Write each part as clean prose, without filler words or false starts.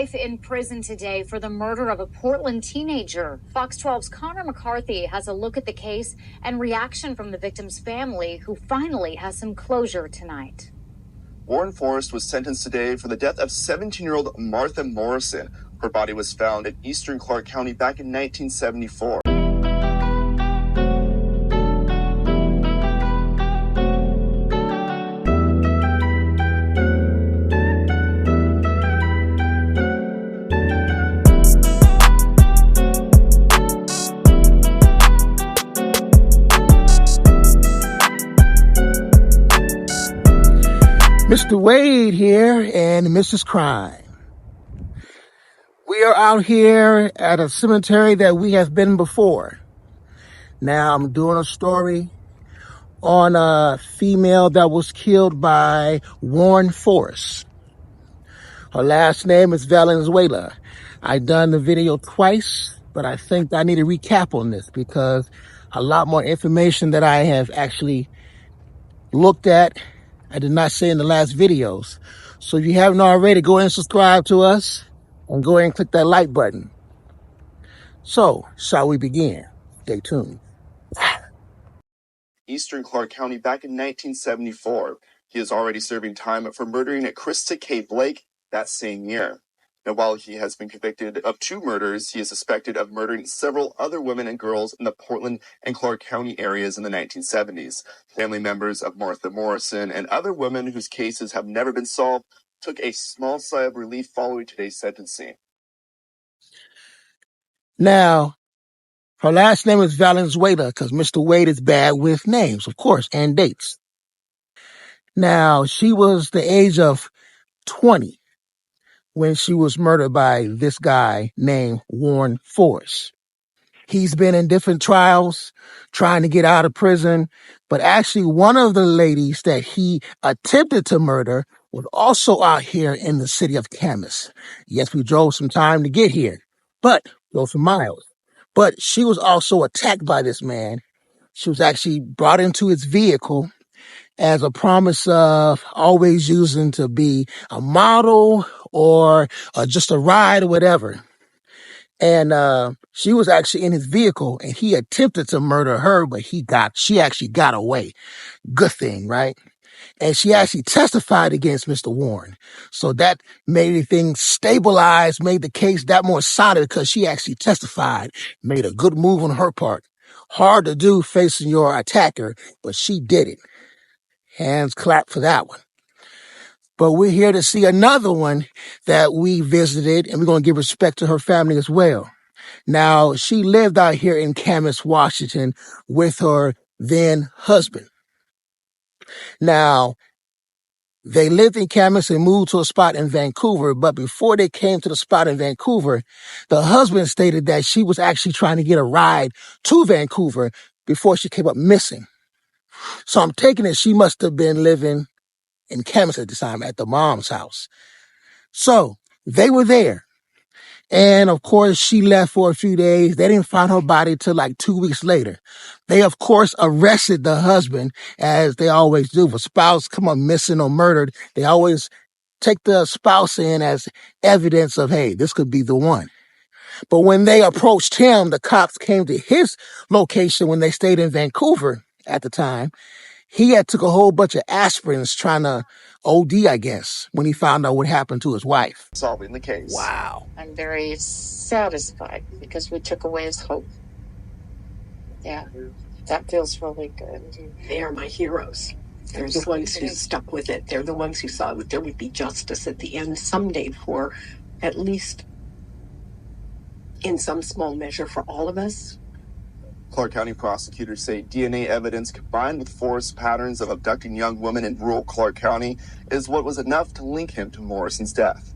wife in prison today for the murder of a Portland teenager. Fox 12's Connor McCarthy has a look at the case and reaction from the victim's family, who finally has some closure tonight. Warren Forrest was sentenced today for the death of 17-year-old Martha Morrison. Her body was found in eastern Clark County back in 1974. Mr. Wade here and Mrs. Crime. We are out here at a cemetery that we have been before. Now I'm doing a story on a female that was killed by Warren Forrest. Her last name is Valenzuela. I've done the video twice, but I think I need a recap on this because a lot more information that I have actually looked at I did not say in the last videos. So if you haven't already, go ahead and subscribe to us and go ahead and click that like button. So, shall we begin? Stay tuned. Eastern Clark County back in 1974. He is already serving time for murdering Krista K. Blake that same year. Now, while he has been convicted of 2 murders, he is suspected of murdering several other women and girls in the Portland and Clark County areas in the 1970s. Family members of Martha Morrison and other women whose cases have never been solved took a small sigh of relief following today's sentencing. Now, her last name is Valenzuela because Mr. Wade is bad with names, of course, and dates. Now, she was the age of 20. When she was murdered by this guy named Warren Forrest. He's been in different trials trying to get out of prison, but actually one of the ladies that he attempted to murder was also out here in the city of Camas. Yes, we drove some time to get here, but drove some miles. But she was also attacked by this man. She was actually brought into his vehicle as a promise of always using to be a model or just a ride or whatever. And she was actually in his vehicle and he attempted to murder her, but she actually got away. Good thing, right? And she actually testified against Mr. Warren. So that made things stabilize, made the case that more solid because she actually testified, made a good move on her part. Hard to do facing your attacker, but she did it. Hands clap for that one. But we're here to see another one that we visited, and we're going to give respect to her family as well. Now, she lived out here in Camas, Washington with her then husband. Now, they lived in Camas and moved to a spot in Vancouver, but before they came to the spot in Vancouver, the husband stated that she was actually trying to get a ride to Vancouver before she came up missing. So I'm taking it she must have been living in Camas at the time at the mom's house. So they were there. And of course, she left for a few days. They didn't find her body till like 2 weeks later. They, of course, arrested the husband, as they always do. If a spouse come up missing or murdered, they always take the spouse in as evidence of, hey, this could be the one. But when they approached him, the cops came to his location when they stayed in Vancouver at the time. He had took a whole bunch of aspirins trying to OD, I guess, when he found out what happened to his wife. Solving the case. Wow. I'm very satisfied because we took away his hope. Yeah, that feels really good. They are my heroes. They're the ones who stuck with it. They're the ones who saw that there would be justice at the end someday for, at least in some small measure, for all of us. Clark County prosecutors say DNA evidence combined with Forrest's patterns of abducting young women in rural Clark County is what was enough to link him to Morrison's death.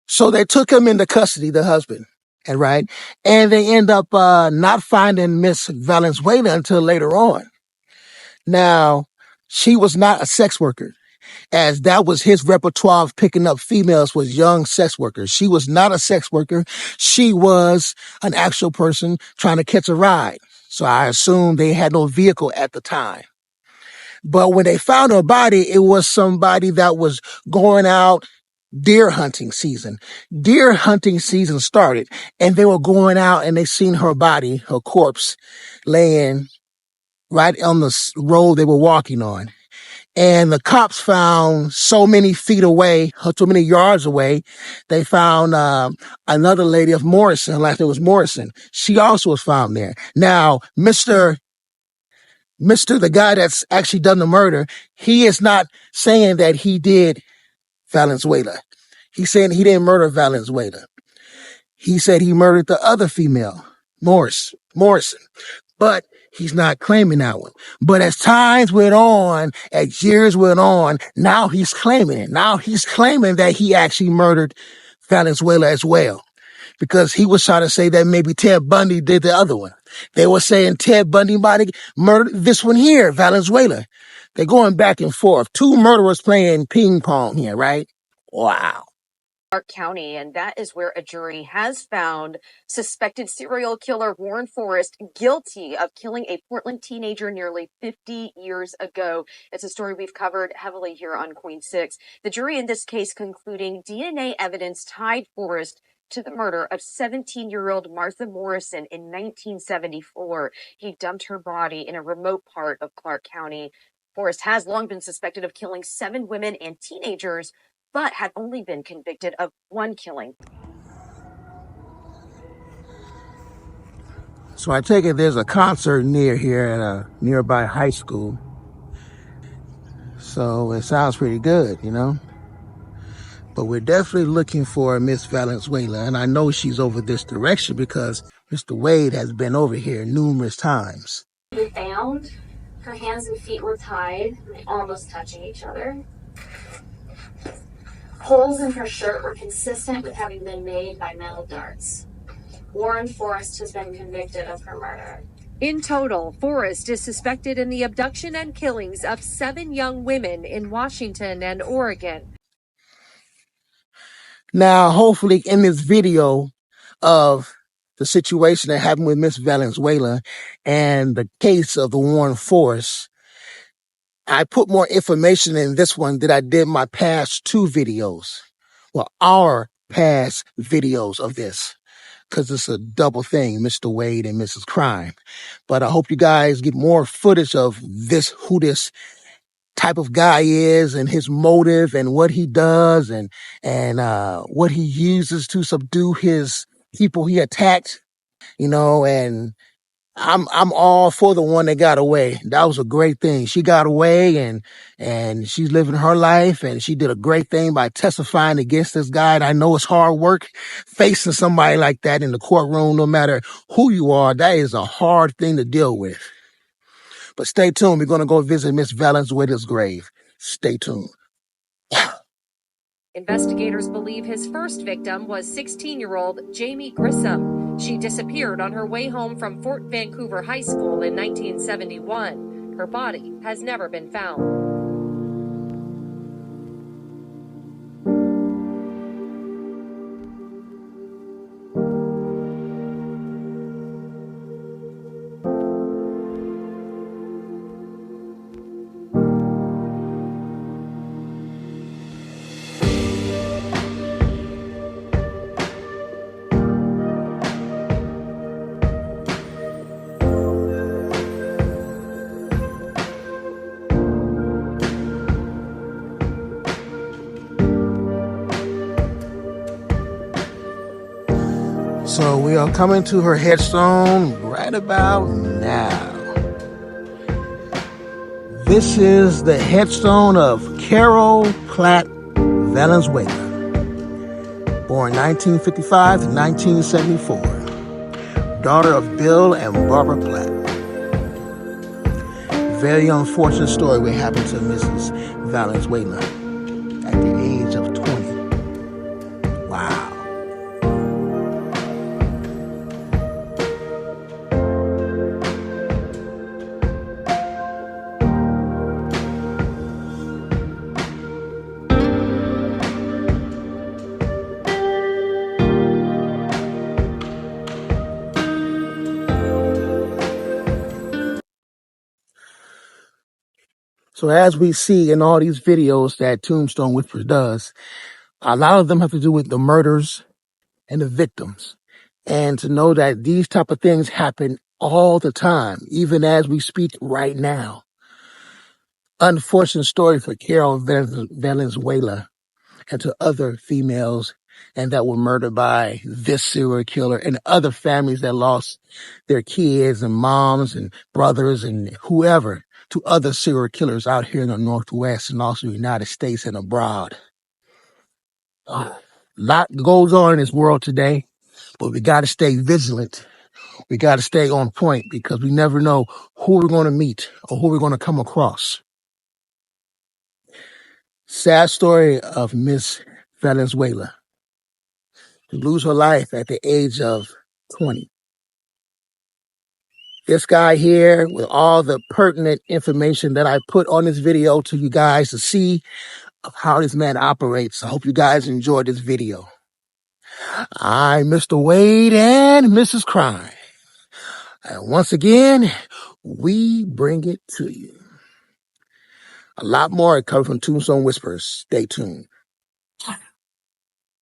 So they took him into custody, the husband, and right? And they end up not finding Miss Valenzuela until later on. Now, she was not a sex worker, as that was his repertoire of picking up females was young sex workers. She was not a sex worker. She was an actual person trying to catch a ride. So I assume they had no vehicle at the time. But when they found her body, it was somebody that was going out deer hunting season. Deer hunting season started, and they were going out and they seen her body, her corpse, laying right on the road they were walking on. And the cops found so many feet away, or so many yards away, they found another lady of Morrison, last name was Morrison. She also was found there. Now, Mr. the guy that's actually done the murder, he is not saying that he did Valenzuela. He's saying he didn't murder Valenzuela. He said he murdered the other female, Morrison. But he's not claiming that one. But as times went on, as years went on, now he's claiming it. Now he's claiming that he actually murdered Valenzuela as well. Because he was trying to say that maybe Ted Bundy did the other one. They were saying Ted Bundy might have murdered this one here, Valenzuela. They're going back and forth. Two murderers playing ping pong here, right? Wow. Clark County, and that is where a jury has found suspected serial killer Warren Forrest guilty of killing a Portland teenager nearly 50 years ago. It's a story we've covered heavily here on Queen 6. The jury in this case concluding DNA evidence tied Forrest to the murder of 17-year-old Martha Morrison in 1974. He dumped her body in a remote part of Clark County. Forrest has long been suspected of killing 7 women and teenagers, but had only been convicted of 1 killing. So I take it there's a concert near here at a nearby high school. So it sounds pretty good, you know? But we're definitely looking for Miss Valenzuela, and I know she's over this direction because Mr. Wade has been over here numerous times. We found her hands and feet were tied, almost touching each other. Holes in her shirt were consistent with having been made by metal darts. Warren Forrest has been convicted of her murder. In total, Forrest is suspected in the abduction and killings of 7 young women in Washington and Oregon. Now, hopefully in this video of the situation that happened with Miss Valenzuela and the case of the Warren Forrest, I put more information in this one than I did my past 2 videos. Well, our past videos of this, because it's a double thing, Mr. Wade and Mrs. Crime. But I hope you guys get more footage of this, who this type of guy is and his motive and what he does and what he uses to subdue his people he attacked, you know, and I'm all for the one that got away. That was a great thing. She got away and she's living her life, and she did a great thing by testifying against this guy. And I know it's hard work facing somebody like that in the courtroom, no matter who you are. That is a hard thing to deal with. But stay tuned. We're going to go visit Miss Valenzuela's grave. Stay tuned. Investigators believe his first victim was 16-year-old Jamie Grissom. She disappeared on her way home from Fort Vancouver High School in 1971. Her body has never been found. So we are coming to her headstone right about now. This is the headstone of Carol Platt Valenzuela, born 1955 to 1974, daughter of Bill and Barbara Platt. Very unfortunate story what happened to Mrs. Valenzuela at the age of 20. Wow. So as we see in all these videos that Tombstone Whispers does, A lot of them have to do with the murders and the victims. And to know that these type of things happen all the time, even as we speak right now. Unfortunate story for Carol Valenzuela and to other females and that were murdered by this serial killer and other families that lost their kids and moms and brothers and whoever to other serial killers out here in the Northwest and also the United States and abroad. A lot goes on in this world today, but we got to stay vigilant. We got to stay on point because we never know who we're going to meet or who we're going to come across. Sad story of Miss Valenzuela, to lose her life at the age of 20. This guy here with all the pertinent information that I put on this video to you guys to see of how this man operates. I hope you guys enjoyed this video. I'm Mr. Wade and Mrs. Crime. And once again, we bring it to you. A lot more coming from Tombstone Whispers. Stay tuned.